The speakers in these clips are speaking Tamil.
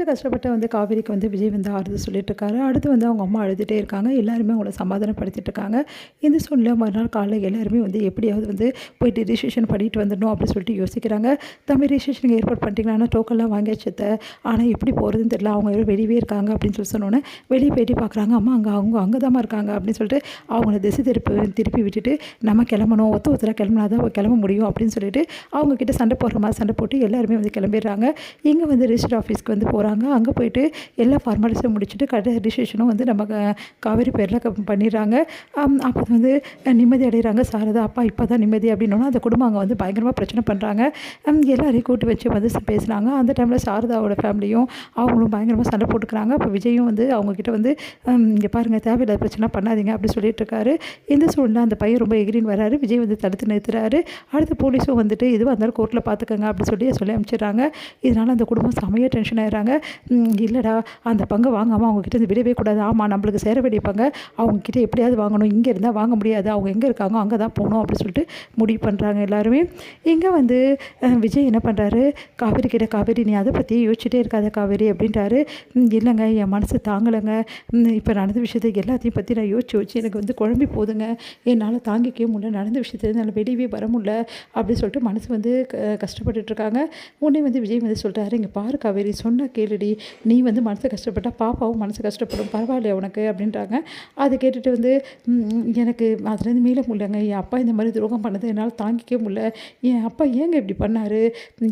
கஷ்டப்பட்டு காவேரிக்கு விஜய் ஆறுதல் சொல்லிட்டு இருக்காரு. அடுத்து அவங்க அம்மா அழுதுகிட்டே இருக்காங்க. எல்லாருமே அவங்கள சமாதானப்படுத்திட்டு இருக்காங்க. இந்த சூழ்நிலை மறுநாள் காலையில் எல்லாருமே எப்படியாவது போயிட்டு ரிஜிஸ்ட்ரேஷன் பண்ணிட்டு வந்துடணும் அப்படின்னு சொல்லிட்டு யோசிக்கிறாங்க. தம்பி ரிஜிஸ்ட்ரேஷனுக்கு ஏற்பாடு பண்ணிட்டீங்கன்னா டோக்கன்லாம் வாங்கியாச்சு ஆனால் எப்படி போகிறதுன்னு தெரியல, அவங்க வெளியே இருக்காங்க அப்படின்னு சொன்னோன்னே வெளியே போயிட்டு பார்க்குறாங்க. அம்மா அங்கே தாம்மா இருக்காங்க அப்படின்னு சொல்லிட்டு அவங்கள திசை திருப்பி விட்டுட்டு நம்ம கிளம்பணும், ஒருத்தராக கிளம்புனா தான் கிளம்ப முடியும் அப்படின்னு சொல்லிட்டு அவங்கக்கிட்ட சண்டை போடுற மாதிரி சண்டை போட்டு எல்லாருமே கிளம்பிடுறாங்க. இங்கே ரிஜிஸ்டர் ஆஃபீஸ்க்கு போகிறாங்க. அங்கே போயிட்டு எல்லா ஃபார்மாலிட்டிஸும் முடிச்சுட்டு ரிஜிஸ்ட்ரேஷனும் நம்ம காவேரி பேரில் பண்ணிடுறாங்க. அப்போ நிம்மதி அடைகிறாங்க சாரதா. அப்பா இப்போ தான் நிம்மதி அப்படின்னோன்னா அந்த குடும்பம் அங்கே பயங்கரமாக பிரச்சனை பண்ணுறாங்க. எல்லாரையும் கூட்டி வச்சு பேசுகிறாங்க. அந்த டைமில் சாரதாவோட ஃபேமிலியும் அவங்களும் பயங்கரமாக சண்டை போட்டுக்கிறாங்க. அப்போ விஜயும் அவங்கக்கிட்ட இங்கே பாருங்கள், தேவையில்லாத பிரச்சனை பண்ணாதீங்க அப்படி சொல்லிட்டு இருக்காரு. இந்த சூழ்நிலை அந்த பையன் ரொம்ப எகிரின்னு வராரு. விஜய் தடுத்து நிறுத்துறாரு. அடுத்து போலீஸும் எதுவாக இருந்தாலும் கோர்ட்டில் பார்த்துக்கங்க அப்படி சொல்லி அனுப்பிச்சிடுறாங்க. இதனால் அந்த குடும்பம் செமையாக டென்ஷன் ஆகிறாங்க. இல்லைடா, அந்த பங்கை வாங்காமல் அவங்கக்கிட்ட விடவே கூடாது. ஆமாம், நம்மளுக்கு சேர வேண்டிய பங்கை அவங்கக்கிட்ட எப்படியாவது வாங்கணும். இங்கே இருந்தால் வாங்க முடியாது, அவங்க எங்கே இருக்காங்க அங்கே தான் போகணும் அப்படி சொல்லிட்டு முடிவு பண்ணுறாங்க எல்லாருமே. இங்கே விஜய் என்ன பண்ணுறாரு, காவேரி கிட்ட, காவேரி நீ அதை பற்றி யோசிச்சுட்டே இருக்காத காவேரி அப்படின்ட்டாரு. இல்லைங்க, என் மனசு தாங்கலைங்க. இப்போ நடந்த விஷயத்தை எல்லாத்தையும் பற்றி நான் யோசிச்சு எனக்கு குழம்பி போதுங்க. என்னால் தாங்கிக்கவே முடியல, நடந்த விஷயத்தை என்னால் வெளியவே வர முடியல அப்படின்னு சொல்லிட்டு மனசு கஷ்டப்பட்டுட்ருக்காங்க. உடனே விஜய் சொல்கிறாரு, இங்கே பாரு காவேரி, சொன்ன கேளுடி, நீ மனசை கஷ்டப்பட்டால் பாப்பாவும் மனசு கஷ்டப்படும், பரவாயில்லையா உனக்கு அப்படின்றாங்க. அதை கேட்டுட்டு எனக்கு அதுலேருந்து மீள முடியலங்க. என் அப்பா இந்த மாதிரி துரோகம் பண்ணதை என்னால் தாங்கிக்கவே முடியல. என் அப்பா ஏங்க இப்படி பண்ணார்?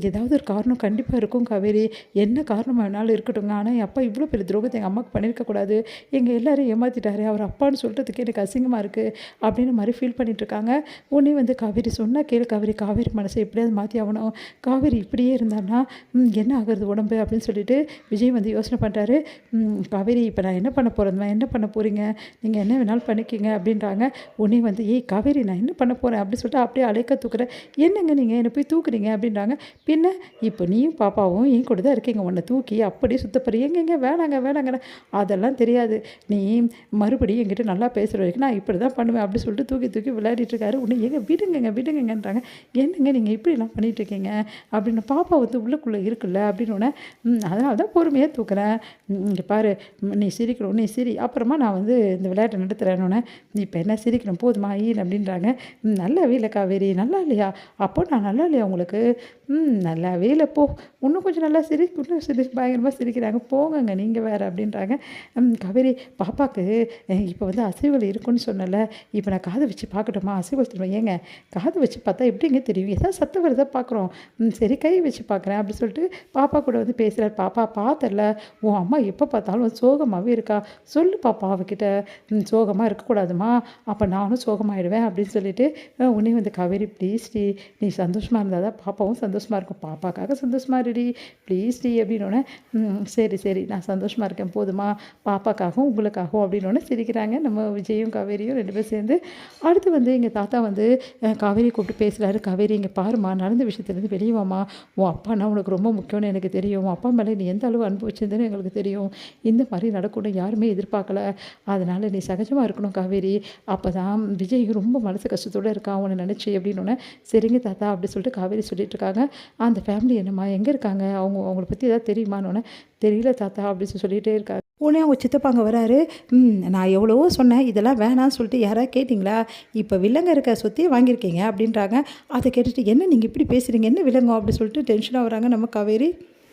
ஏதாவது ஒரு காரணம் கண்டிப்பாக இருக்கும் காவேரி, என்ன காரணம் வேணாலும் இருக்கட்டுங்க. ஆனால் என் அப்பா இவ்வளோ பெரிய துரோகத்தை எங்கள் அம்மாவுக்கு பண்ணியிருக்கக்கூடாது. எங்கள் எல்லோரும் ஏமாற்றிட்டாரு, அவர் அப்பான்னு சொல்கிறதுக்கு எனக்கு அசிங்கமாக இருக்குது அப்படின்னு மாதிரி ஃபீல் பண்ணிகிட்ருக்காங்க. உடனே காவேரி சொன்னால் கேளு காவேரி, காவேரி மனசை எப்படியாவது மாற்றி ஆகணும். காவேரி இப்படியே இருந்தான்னா என்ன ஆகிறது உடம்பு அப்படின்னு சொல்லிட்டு விஜய் யோசனை பண்ணுறாரு. காவேரி, இப்போ நான் என்ன பண்ண போகிறேன், என்ன பண்ண போகிறீங்க, நீங்கள் என்ன வேணாலும் பண்ணிக்கிங்க அப்படின்றாங்க. உடனே ஏய் காவேரி, நான் என்ன பண்ண போகிறேன் அப்படின்னு சொல்லிட்டு அப்படியே அழைக்க தூக்குறேன். என்னங்க நீங்கள் என்னை போய் தூக்குறீங்க அப்படின்றாங்க. பின்ன இப்போ நீயும் பாப்பாவும் என் கூட தான் இருக்கீங்க, உன்னை தூக்கி அப்படியே சுத்தப்படுற எங்கெங்க வேணாங்க அதெல்லாம் தெரியாது. நீ மறுபடியும் என்கிட்ட நல்லா பேசுகிற வரைக்கும் நான் இப்படி தான் பண்ணுவேன் அப்படி சொல்லிட்டு தூக்கி விளையாடிட்டு இருக்காரு. உடனே விடுங்கன்றாங்க. என்னங்க நீங்கள் இப்படிலாம் பண்ணிகிட்டு இருக்கீங்க அப்படின்னு. பாப்பா உள்ளுக்குள்ளே இருக்குல்ல அப்படின்னு. அதனால தான் பொறுமையாக தூக்குறேன். இங்கே பாரு, நீ சிரிக்கணும், நீ சிரி, அப்புறமா நான் இந்த விளையாட்டை நடத்துகிறேன்னொன்னே. இப்போ என்ன சிரிக்கணும் போதுமா ஈன் அப்படின்றாங்க. நல்லாவே இல்லை காவேரி, நல்லா இல்லையா? அப்போ நான் நல்லா இல்லையா உங்களுக்கு? நல்லாவே இல்லை, போ, இன்னும் கொஞ்சம் நல்லா இன்னும் பயங்கரமாக சிரிக்கிறாங்க. போங்கங்க நீங்கள் வேறு அப்படின்றாங்க. காவேரி, பாப்பாவுக்கு இப்போ அசைவுகள் இருக்குன்னு சொன்னல, இப்போ நான் காது வச்சு பார்க்கட்டுமா? அசைவுகள் தெரியும். ஏங்க காது வச்சு பார்த்தா எப்படிங்க தெரியும்? ஏதாவது சத்தம் வருதா பார்க்குறோம். சரி, கை வச்சு பார்க்குறேன் அப்படி சொல்லிட்டு பாப்பா கூட பேசுகிறார். பாப்பா, பார்த்தல உன் அம்மா எப்போ பார்த்தாலும் சோகமாகவே இருக்கா, சொல்லு பாப்பா அவகிட்ட, சோகமாக இருக்கக்கூடாதுமா, அப்போ நானும் சோகமாகிடுவேன் அப்படின்னு சொல்லிட்டு உடனே காவேரி, ப்ளீஸ் டி, நீ சந்தோஷமாக இருந்தால் தான் பாப்பாவும் சந்தோஷமாக இருக்கும், பாப்பாக்காக சந்தோஷமாக இருடி ப்ளீஸ் டி அப்படின்னோடனே. சரி நான் சந்தோஷமாக இருக்கேன் போதுமா, பாப்பாக்காகவும் உங்களுக்காகவும் அப்படின்னோடனே சிரிக்கிறாங்க நம்ம விஜயும் காவேரியும் ரெண்டு பேரும் சேர்ந்து. அடுத்து எங்கள் தாத்தா காவேரி கூப்பிட்டு பேசுகிறாரு. காவேரி, இங்கே பாருமா, நடந்த விஷயத்துலேருந்து வெளியே வாமா, உன் அப்பானா உனக்கு ரொம்ப முக்கியம்னு எனக்கு தெரியும், உன் அப்பா மேலே நீ எந்த அளவு அனுபவிச்சிருந்தேன்னு எங்களுக்கு தெரியும், இந்த மாதிரி நடக்கணும் யாருமே எதிர்பார்க்கல, அதனால் நீ சகஜமாக இருக்கணும் காவேரி, அப்போ தான் விஜய் ரொம்ப மனசு கஷ்டத்தோடு இருக்கான் அவனை நினச்சி அப்படின்னோடனே. சரிங்க தாத்தா அப்படி சொல்லிட்டு காவேரி சொல்லிட்டு இருக்காங்க. அந்த ஃபேமிலி என்னம்மா, எங்கே இருக்காங்க, அவங்கள பற்றி ஏதாவது தெரியுமான்னு. தெரியல தாத்தா அப்படின்னு சொல்லிகிட்டே இருக்காங்க. உடனே அவங்க சித்தப்பாங்க வராரு. நான் எவ்வளவோ சொன்னேன், இதெல்லாம் வேணான்னு சொல்லிட்டு யாராவது கேட்டிங்களா? இப்போ வில்லங்க இருக்க சொத்தையே வாங்கியிருக்கீங்க அப்படின்றாங்க. அதை கேட்டுட்டு என்ன நீங்கள் இப்படி பேசுகிறீங்க, என்ன வில்லங்கம் அப்படி சொல்லிட்டு டென்ஷனாக வராங்க நம்ம காவேரி.